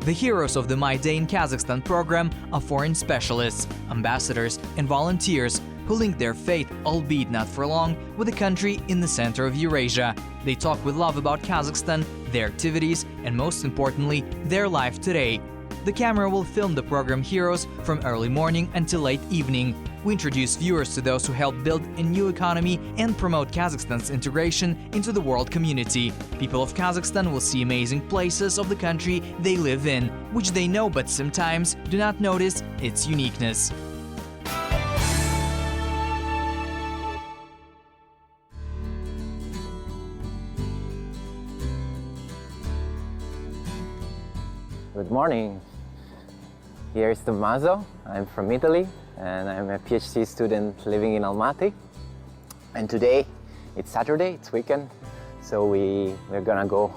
The heroes of the My Day in Kazakhstan program are foreign specialists, ambassadors and volunteers who link their fate, albeit not for long, with the country in the center of Eurasia. They talk with love about Kazakhstan, their activities, and most importantly, their life today. The camera will film the program heroes from early morning until late evening. We introduce viewers to those who help build a new economy and promote Kazakhstan's integration into the world community. People of Kazakhstan will see amazing places of the country they live in, which they know but sometimes do not notice its uniqueness. Good morning. Here is Tommaso. I'm from Italy and I'm a Ph.D. student living in Almaty. And today it's Saturday, it's weekend, so we're gonna go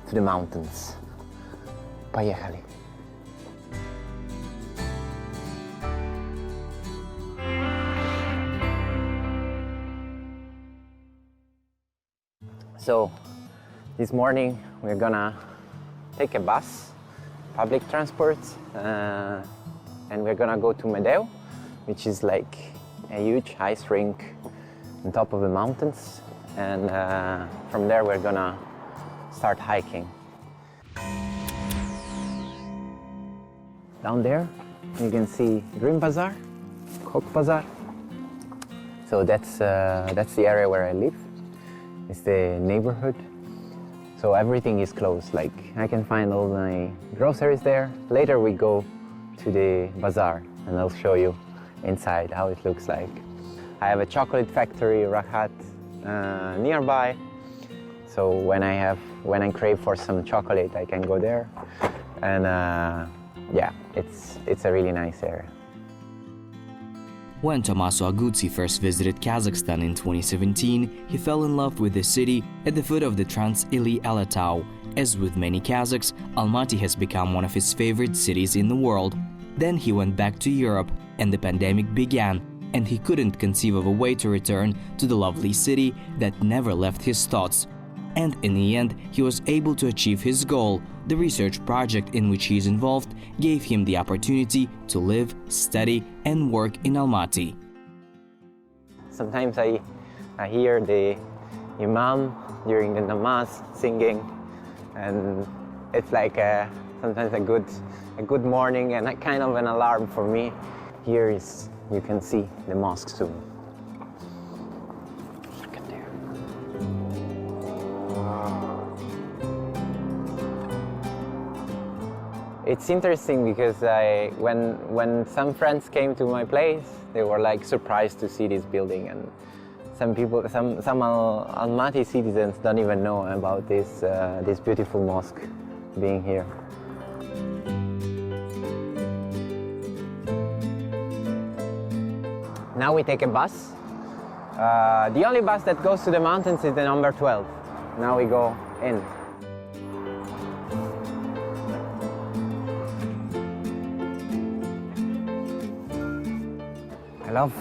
to the mountains. Поехали. So this morning we're gonna take a bus, public transport, and we're gonna go to Medeu, which is like a huge ice rink on top of the mountains, and from there we're gonna start hiking. Down there you can see Green Bazaar, Bazaar. So that's the area where I live. It's the neighborhood. So everything is closed, like I can find all my groceries there. Later we go to the bazaar and I'll show you inside how it looks like. I have a chocolate factory, Rahat, nearby. So when I crave for some chocolate, I can go there. And yeah, it's a really nice area. When Tommaso Aguzzi first visited Kazakhstan in 2017, he fell in love with the city at the foot of the Trans-Ili Alatau. As with many Kazakhs, Almaty has become one of his favorite cities in the world. Then he went back to Europe and the pandemic began, and he couldn't conceive of a way to return to the lovely city that never left his thoughts. And in the end, he was able to achieve his goal. The research project in which he is involved gave him the opportunity to live, study and work in Almaty. Sometimes I hear the imam during the namaz singing, and it's like sometimes a good morning and a kind of an alarm for me. Here is, you can see the mosque soon. Look at there. It's interesting because when some friends came to my place, they were like surprised to see this building, and some Almaty citizens don't even know about this beautiful mosque being here. Now we take a bus. The only bus that goes to the mountains is the number 12. Now we go in. I love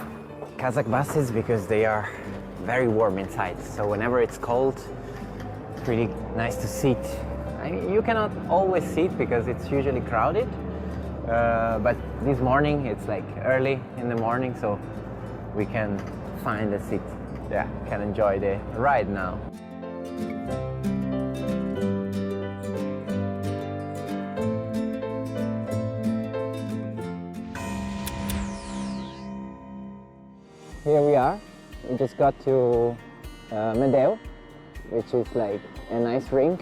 Kazakh buses because they are very warm inside. So whenever it's cold, it's really nice to sit. I mean, you cannot always sit because it's usually crowded. But this morning, it's like early in the morning, so we can find a seat. Yeah, can enjoy the ride now. Here we are. We just got to Medeu, which is like an ice rink,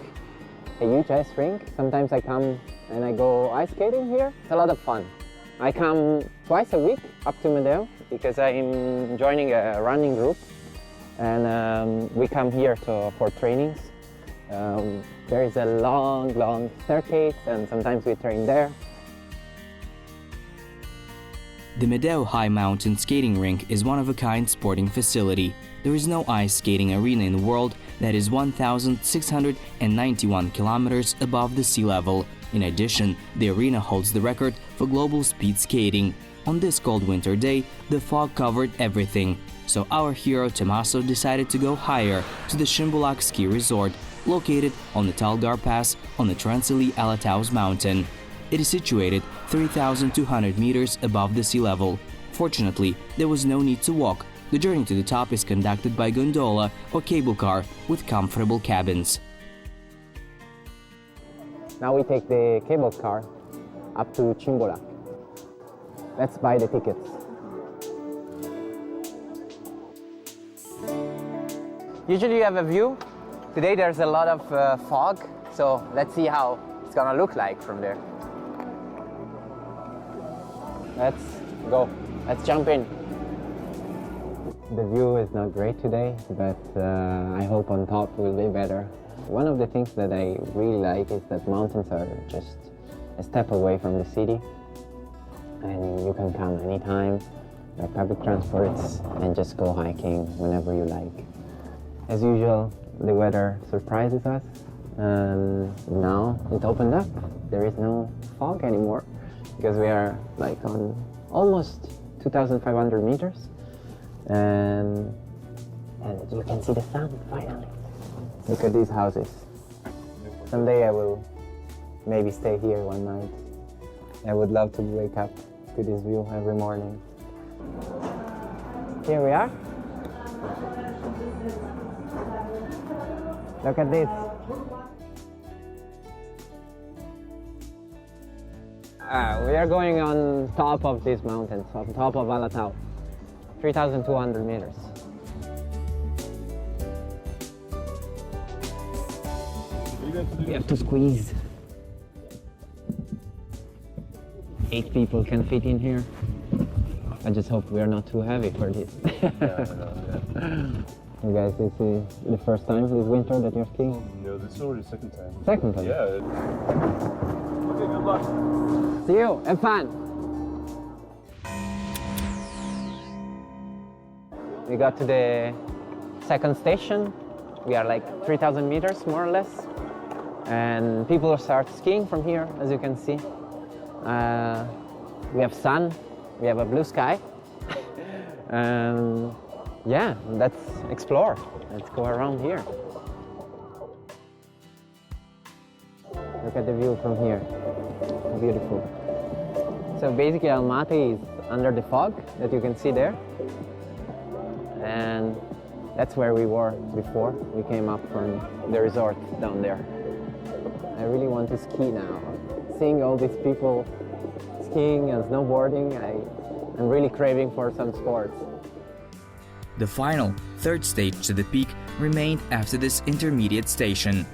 a huge ice rink. Sometimes I come and I go ice skating here. It's a lot of fun. I come twice a week up to Medeu because I'm joining a running group, and we come here for trainings. There is a long staircase, and sometimes we train there. The Medeu High Mountain Skating Rink is one-of-a-kind sporting facility. There is no ice skating arena in the world that is 1,691 kilometers above the sea level. In addition, the arena holds the record for global speed skating. On this cold winter day, the fog covered everything. So our hero Tommaso decided to go higher to the Shymbulak ski resort. located on the Talgar Pass on the Trans-Ili Alatau's mountain. It is situated 3,200 meters above the sea level. Fortunately, there was no need to walk. The journey to the top is conducted by gondola or cable car with comfortable cabins. Now we take the cable car up to Shymbulak. Let's buy the tickets. Usually you have a view. Today there's a lot of fog, so let's see how it's gonna look like from there. Let's go. Let's jump in. The view is not great today, but I hope on top will be better. One of the things that I really like is that mountains are just a step away from the city, and you can come anytime, like public transports, and just go hiking whenever you like. As usual, the weather surprises us, and now it opened up. There is no fog anymore because we are like on almost 2,500 meters, and you can see the sun finally. Look at these houses. Someday I will maybe stay here one night. I would love to wake up to this view every morning. Here we are. Look at this. We are going on top of these mountains, on top of Alatau, 3,200 meters. We have to squeeze. 8 people can fit in here. I just hope we are not too heavy for this. You guys, this is the first time this winter that you're skiing? No, this is already the second time. Second time? Yeah. Okay, good luck. See you, have fun! We got to the second station. We are like 3,000 meters, more or less. And people start skiing from here, as you can see. We have sun, we have a blue sky. Yeah, let's explore. Let's go around here. Look at the view from here. Beautiful. So basically Almaty is under the fog that you can see there. And that's where we were before. We came up from the resort down there. I really want to ski now. Seeing all these people skiing and snowboarding, I'm really craving for some sports. The final, third stage to the peak remained after this intermediate station.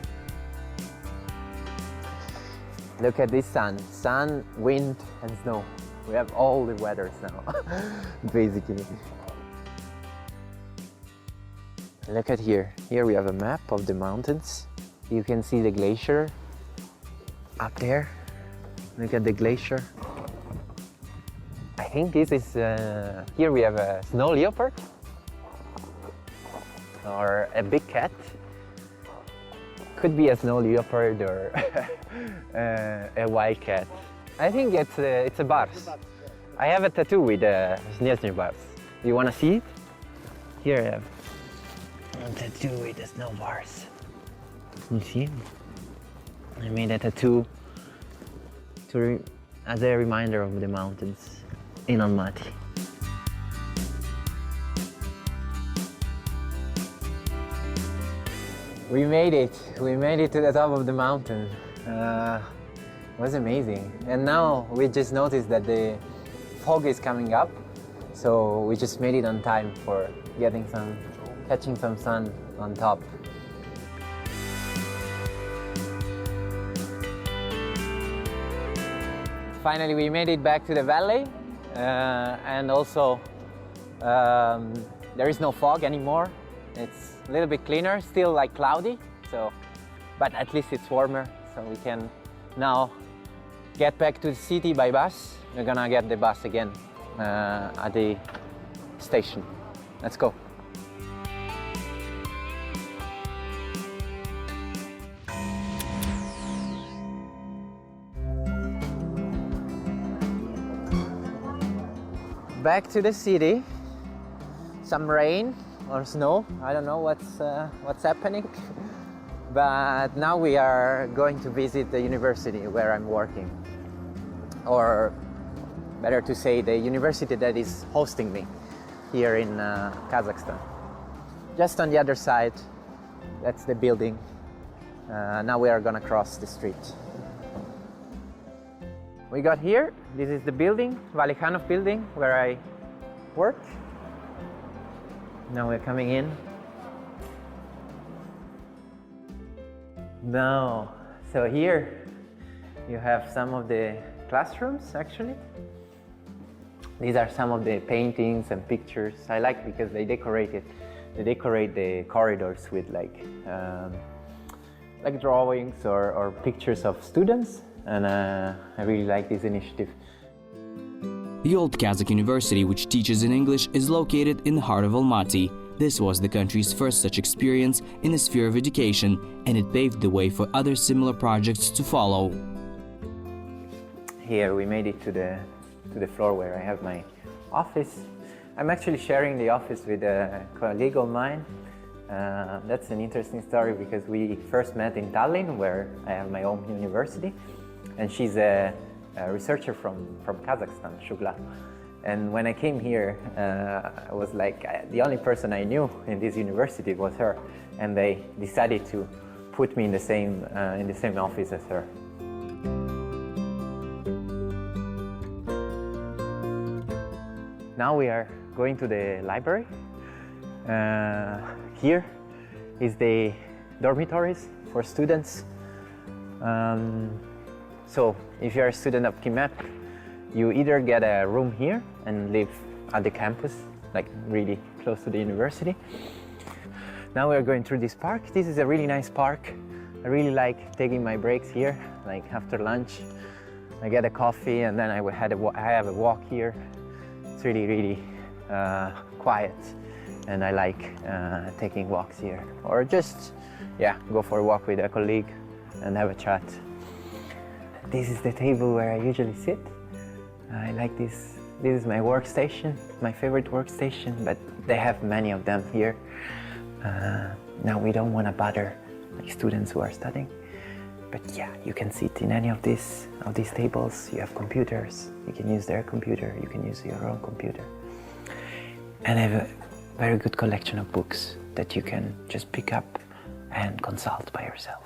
Look at this sun, wind and snow. We have all the weathers now, basically. Look at here. Here we have a map of the mountains. You can see the glacier up there. Look at the glacier. I think this is, here we have a snow leopard or a big cat. Could be a snow leopard or a wild cat. I think it's a bars. I have a tattoo with a snowsnare bars. Do you want to see it? Here I have a tattoo with the snow bars. You see? I made a tattoo as a reminder of the mountains in Almaty. We made it to the top of the mountain. It was amazing. And now we just noticed that the fog is coming up, so we just made it on time for catching some sun on top. Finally, we made it back to the valley, and also there is no fog anymore. It's a little bit cleaner, still like cloudy, but at least it's warmer, so we can now get back to the city by bus. We're gonna get the bus again at the station. Let's go. Back to the city. Some rain or snow. I don't know what's happening. But now we are going to visit the university where I'm working. Or better to say, the university that is hosting me here in Kazakhstan. Just on the other side, that's the building. Now we are gonna cross the street. We got here, this is the building, Valikhanov building, where I work. Now we're coming in. Now, so here you have some of the classrooms actually. These are some of the paintings and pictures I like because they decorate the corridors with like drawings or pictures of students, and I really like this initiative. The old Kazakh university, which teaches in English, is located in the heart of Almaty. This was the country's first such experience in the sphere of education, and it paved the way for other similar projects to follow. Here we made it to the floor where I have my office. I'm actually sharing the office with a colleague of mine. That's an interesting story because we first met in Tallinn, where I have my own university, and she's a researcher from Kazakhstan, Shymbulak. And when I came here, I was like, the only person I knew in this university was her, and they decided to put me in the same office as her. Now we are going to the library. Here is the dormitories for students. So if you're a student of KIMEP, you either get a room here and live at the campus, like really close to the university. Now we're going through this park. This is a really nice park. I really like taking my breaks here, like after lunch. I get a coffee and then I have a walk here. It's really quiet, and I like taking walks here, or just go for a walk with a colleague and have a chat. This is the table where I usually sit. I like this. This is my workstation, my favorite workstation, but they have many of them here. Now we don't want to bother like students who are studying, but you can sit in any of these tables. You have computers. You can use their computer. You can use your own computer. And I have a very good collection of books that you can just pick up and consult by yourself.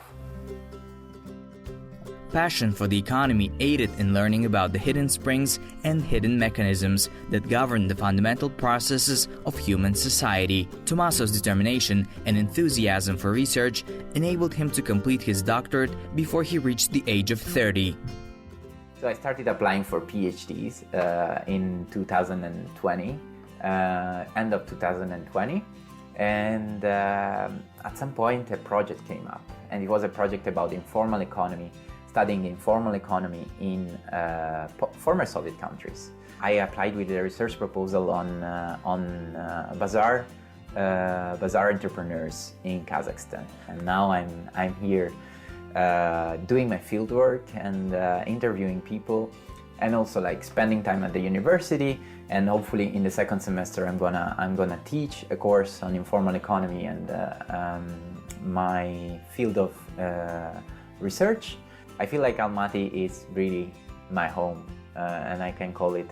Passion for the economy aided in learning about the hidden springs and hidden mechanisms that govern the fundamental processes of human society. Tommaso's determination and enthusiasm for research enabled him to complete his doctorate before he reached the age of 30. So I started applying for PhDs in 2020, end of 2020, and at some point a project came up, and it was a project about informal economy, studying informal economy in former Soviet countries. I applied with a research proposal on bazaar entrepreneurs in Kazakhstan, and now I'm here doing my fieldwork and interviewing people, and also like spending time at the university. And hopefully in the second semester I'm gonna teach a course on informal economy and my field of research. I feel like Almaty is really my home, and I can call it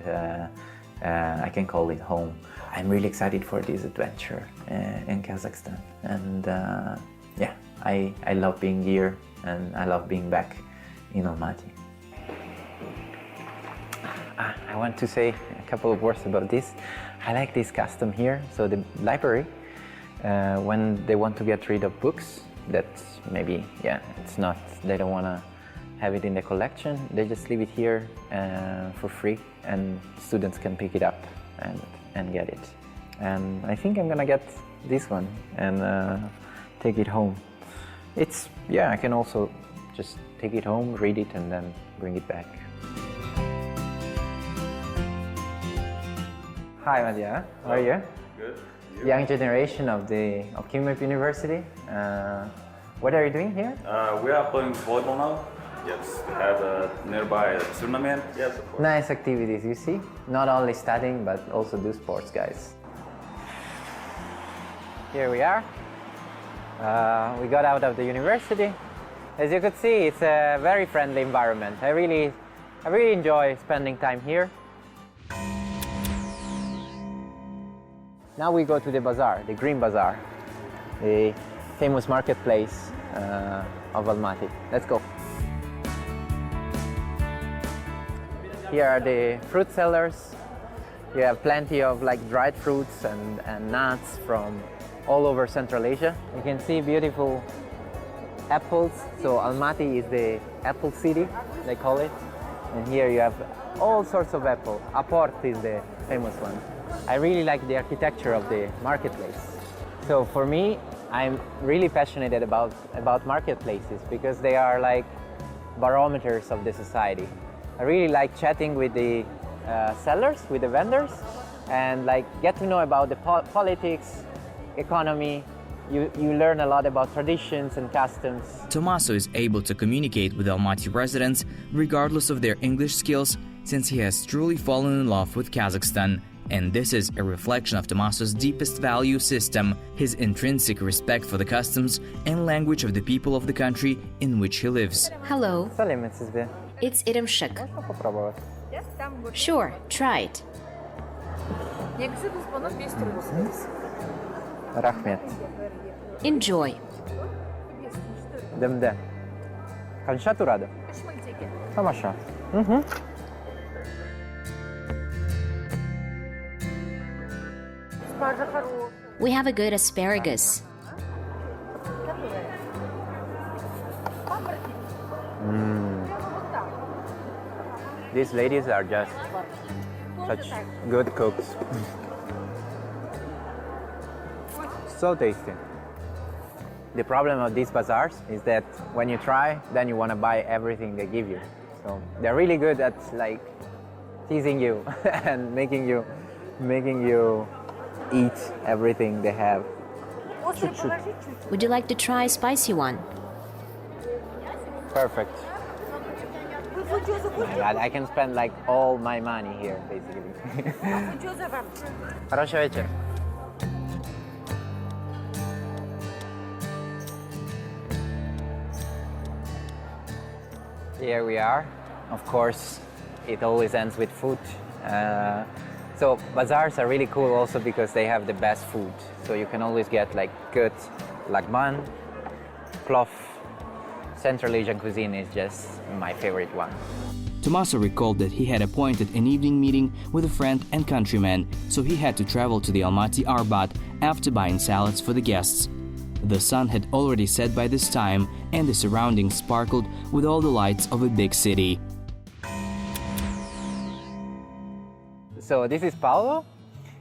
home. I'm really excited for this adventure in Kazakhstan, and I love being here, and I love being back in Almaty. I want to say a couple of words about this. I like this custom here. So the library, when they want to get rid of books that maybe it's not, they don't want to have it in the collection, they just leave it here for free, and students can pick it up and get it. And I think I'm gonna get this one and take it home. I can also just take it home, read it, and then bring it back. Hi, Madhya. How are you? Good. You? Young generation of KIMEP University. What are you doing here? We are playing volleyball now. Yes, we have a nearby tournament. Yes, of course. Nice activities, you see? Not only studying, but also do sports, guys. Here we are. We got out of the university. As you could see, it's a very friendly environment. I really enjoy spending time here. Now we go to the bazaar, the Green Bazaar, the famous marketplace of Almaty. Let's go. Here are the fruit sellers. You have plenty of dried fruits and nuts from all over Central Asia. You can see beautiful apples. So Almaty is the apple city, they call it. And here you have all sorts of apple. Aport is the famous one. I really like the architecture of the marketplace. So for me, I'm really passionate about marketplaces because they are like barometers of the society. I really like chatting with the sellers, with the vendors, and get to know about the politics, economy. You learn a lot about traditions and customs. Tommaso is able to communicate with Almaty residents regardless of their English skills, since he has truly fallen in love with Kazakhstan. And this is a reflection of Tommaso's deepest value system, his intrinsic respect for the customs and language of the people of the country in which he lives. Hello, Salim, it's Sibbe. it's irimshik. Можно попробовать? Sure, try it. Rahmet. Enjoy. Demde. Kancha turado? Tamasha. We have a good asparagus. These ladies are just such good cooks. So tasty. The problem of these bazaars is that when you try, then you want to buy everything they give you. So they're really good at teasing you and making you eat everything they have. Would you like to try a spicy one? Perfect. Oh my God, I can spend all my money here, basically. Хорошего вечера. Here we are. Of course, it always ends with food. So bazaars are really cool also because they have the best food. So you can always get good lagman, plov. Central Asian cuisine is just my favorite one. Tommaso recalled that he had appointed an evening meeting with a friend and countryman, so he had to travel to the Almaty Arbat after buying salads for the guests. The sun had already set by this time, and the surroundings sparkled with all the lights of a big city. So this is Paolo.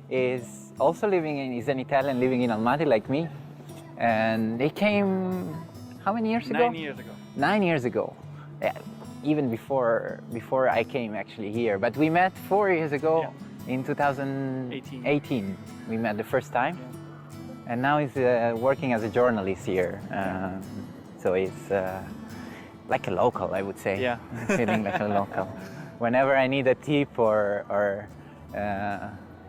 He's also he's an Italian living in Almaty like me. And he came, how many years ago? 9 years ago. 9 years ago. Yeah, even before I came actually here. But we met 4 years ago in 2018. We met the first time. Yeah. And now he's working as a journalist here. So he's like a local, I would say. Yeah. Feeling like a local. Whenever I need a tip or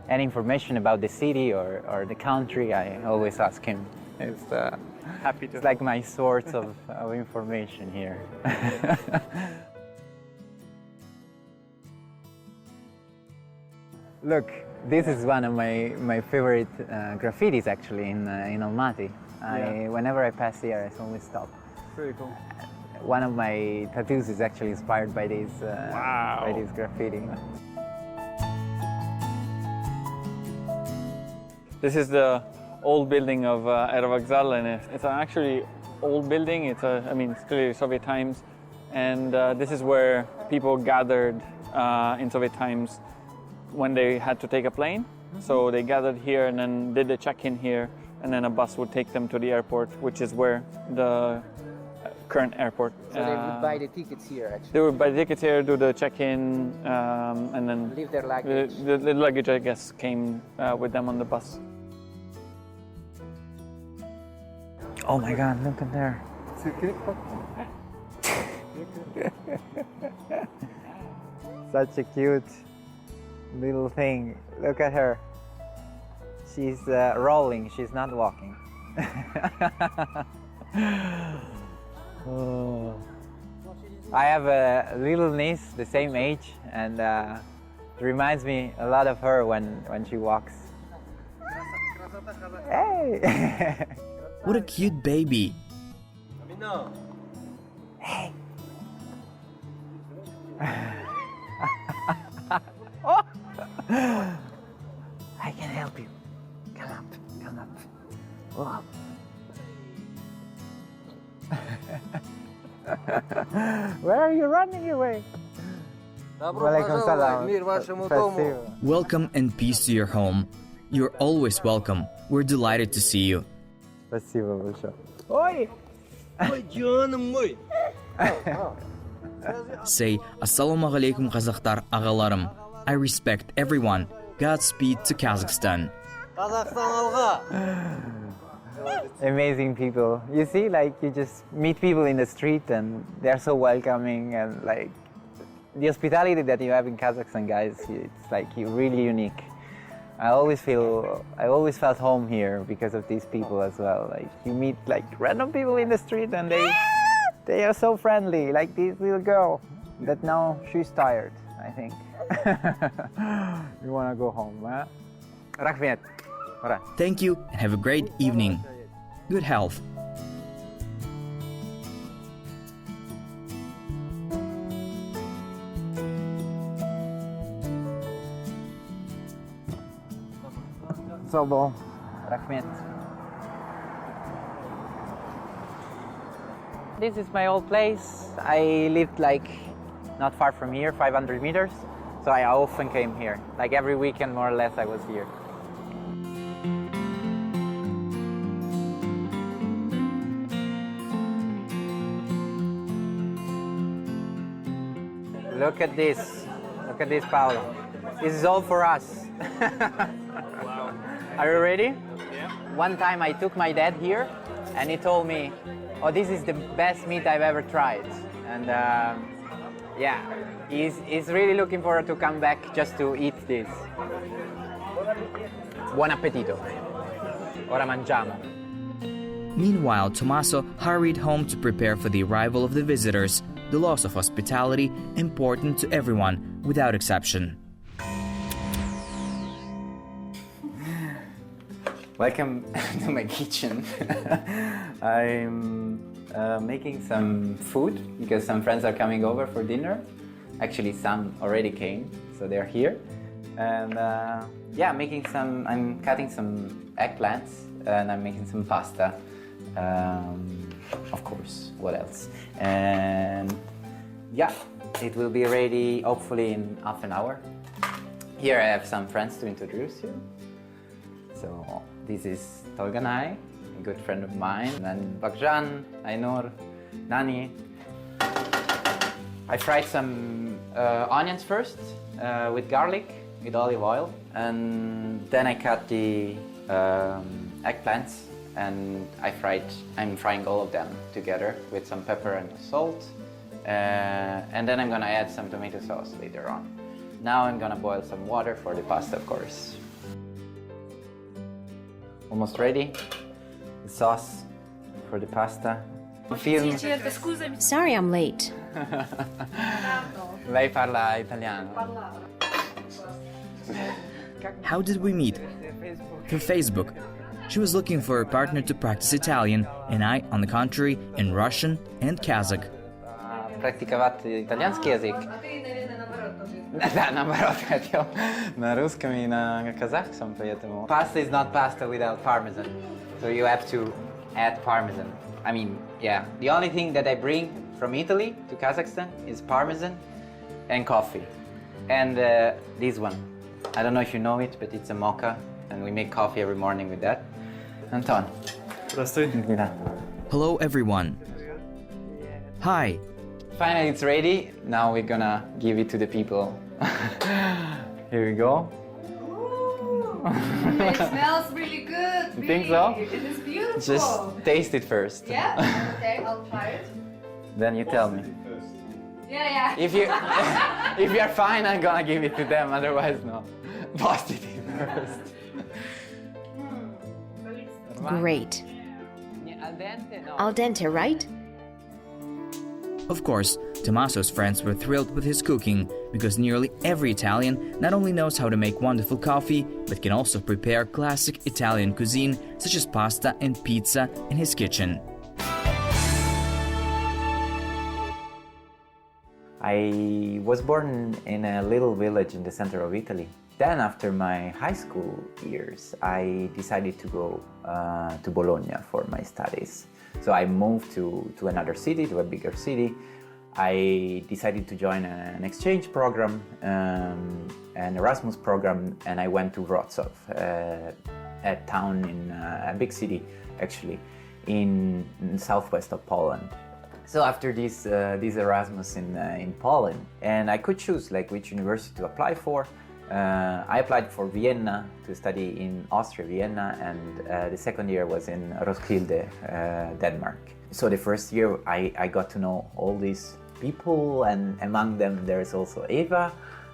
any information about the city or the country, I always ask him. It's Happy to. it's like my source of information here. Look, this is one of my favorite graffitis actually in Almaty. Whenever I pass here, I always stop. Pretty cool. One of my tattoos is actually inspired by this Wow. by this graffiti. This is the old building of Aerovokzal, and it's an actually old building. It's clearly Soviet times, and this is where people gathered in Soviet times when they had to take a plane. So they gathered here and then did the check-in here, and then a bus would take them to the airport, which is where the current airport. So they would buy the tickets here actually. They would buy the tickets here, do the check-in, and then Leave their luggage. the luggage, I guess, came with them on the bus. Oh my God, look at there. Such a cute little thing. Look at her. She's rolling, she's not walking. Oh. I have a little niece the same age, and it reminds me a lot of her when she walks. Hey! What a cute baby! Hey! Oh! I can help you. Come up, come up. Oh. Where are you running away? Welcome and peace to your home. You're always welcome. We're delighted to see you. Спасибо большое. Ой! Say, Assalamu alaikum Kazakhtar agalarim. I respect everyone. Godspeed to Kazakhstan. Amazing people. You see, like, you just meet people in the street and they're so welcoming, and like the hospitality that you have in Kazakhstan, guys, it's like really unique. I always felt home here because of these people as well. Like, you meet like random people in the street and they are so friendly, like this little girl that now she's tired, I think. You wanna go home, huh? Rahmet. Thank you and have a great evening. Good health. Sobol. Rahmet. This is my old place. I lived like not far from here, 500 meters. So I often came here. Like every weekend, more or less, I was here. Look at this. Look at this, Paolo. This is all for us. Wow. Are you ready? Yeah. One time I took my dad here and he told me, oh, this is the best meat I've ever tried. And yeah, he's really looking forward to come back just to eat this. Buon appetito. Ora mangiamo. Meanwhile, Tommaso hurried home to prepare for the arrival of the visitors. The loss of hospitality important to everyone, without exception. Welcome to my kitchen. I'm making some food because some friends are coming over for dinner. Actually, some already came, so they're here. And yeah, I'm cutting some eggplants and I'm making some pasta. Of course, what else? And yeah, it will be ready hopefully in half an hour. Here I have some friends to introduce you. So this is Tolganai, a good friend of mine, and then Bakjan, Ainur, Nani. I fried some onions first with garlic, with olive oil, and then I cut the eggplants. And I'm frying all of them together with some pepper and salt. And then I'm gonna add some tomato sauce later on. Now I'm gonna boil some water for the pasta, of course. Almost ready. The sauce for the pasta. Sorry I'm late. Lei parla italiano. How did we meet? Through Facebook. She was looking for a partner to practice Italian, and I, on the contrary, in Russian and Kazakh. Практиковать итальянский язык? Да, наоборот хотел. На русском и на казахском, поэтому... Pasta is not pasta without parmesan. So you have to add parmesan. I mean, yeah. The only thing that I bring from Italy to Kazakhstan is parmesan and coffee. And this one. I don't know if you know it, but it's a mocha. And we make coffee every morning with that. Anton. Hello, everyone. Hi. Finally, it's ready. Now we're gonna give it to the people. Here we go. It smells really good. You think so? It is beautiful. Just taste it first. Yeah? Okay, I'll try it. Then you tell me. Yeah. If you're fine, I'm gonna give it to them. Otherwise, no. Bust it in first. Great. Al dente, right? Of course, Tommaso's friends were thrilled with his cooking because nearly every Italian not only knows how to make wonderful coffee, but can also prepare classic Italian cuisine such as pasta and pizza in his kitchen. I was born in a little village in the center of Italy. Then, after my high school years, I decided to go to Bologna for my studies. So I moved to another city, to a bigger city. I decided to join an exchange program, an Erasmus program, and I went to Wrocław, a town in a big city, actually, in southwest of Poland. So after this Erasmus in Poland, and I could choose like which university to apply for. I applied for Vienna to study in Austria, Vienna, and the second year was in Roskilde, Denmark. So the first year I got to know all these people, and among them there's also Eva,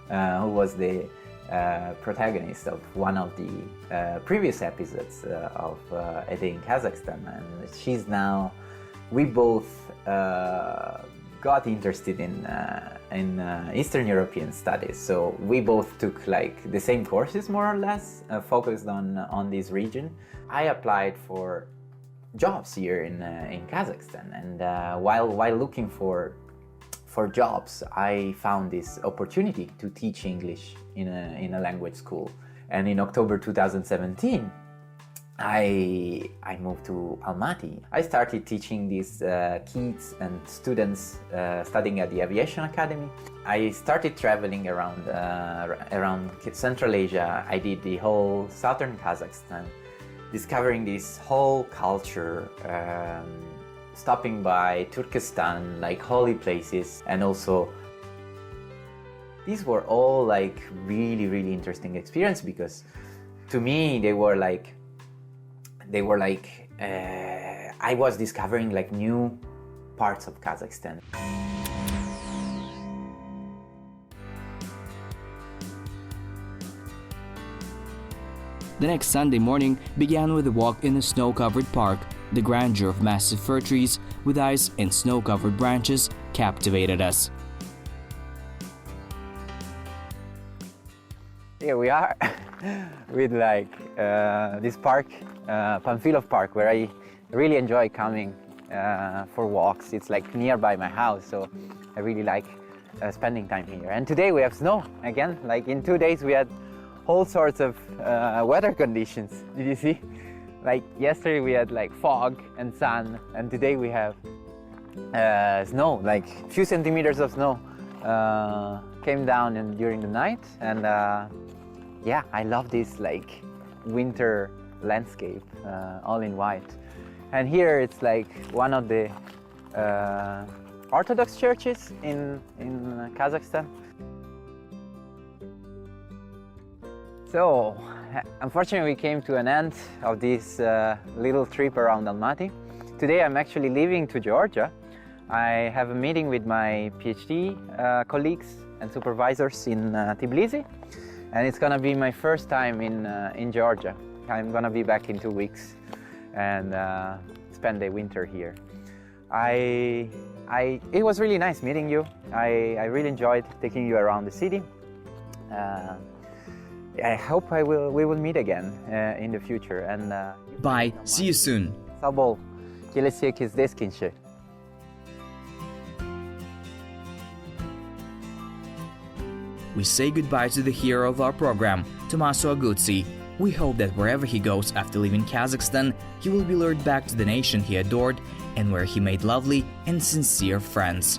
who was the protagonist of one of the previous episodes of A Day in Kazakhstan, and she's now, we both got interested in Eastern European studies, so we both took like the same courses more or less, focused on this region. I applied for jobs here in Kazakhstan, and while looking for jobs, I found this opportunity to teach English in a language school. And in October 2017, I moved to Almaty. I started teaching these kids and students studying at the Aviation Academy. I started traveling around Central Asia. I did the whole southern Kazakhstan, discovering this whole culture, stopping by Turkestan, like holy places, and also these were all like really, really interesting experience, because to me they were like I was discovering like new parts of Kazakhstan. The next Sunday morning began with a walk in a snow-covered park. The grandeur of massive fir trees with ice and snow-covered branches captivated us. Here we are with like this park, Pamphilov Park, where I really enjoy coming for walks. It's like nearby my house, so I really like spending time here. And today we have snow again. Like in 2 days we had all sorts of weather conditions. Did you see? Like yesterday we had like fog and sun, and today we have snow, like a few centimeters of snow came down during the night. And yeah, I love this like winter landscape, all in white. And here it's like one of the Orthodox churches in Kazakhstan. So, unfortunately we came to an end of this little trip around Almaty. Today I'm actually leaving to Georgia. I have a meeting with my Ph.D. colleagues and supervisors in Tbilisi, and it's gonna be my first time in Georgia. I'm gonna be back in 2 weeks and spend the winter here. It was really nice meeting you. I really enjoyed taking you around the city. I hope we will meet again in the future. And Bye, see you soon. Sabol, келешек кездескенше. We say goodbye to the hero of our program, Tommaso Aguzzi. We hope that wherever he goes after leaving Kazakhstan, he will be lured back to the nation he adored and where he made lovely and sincere friends.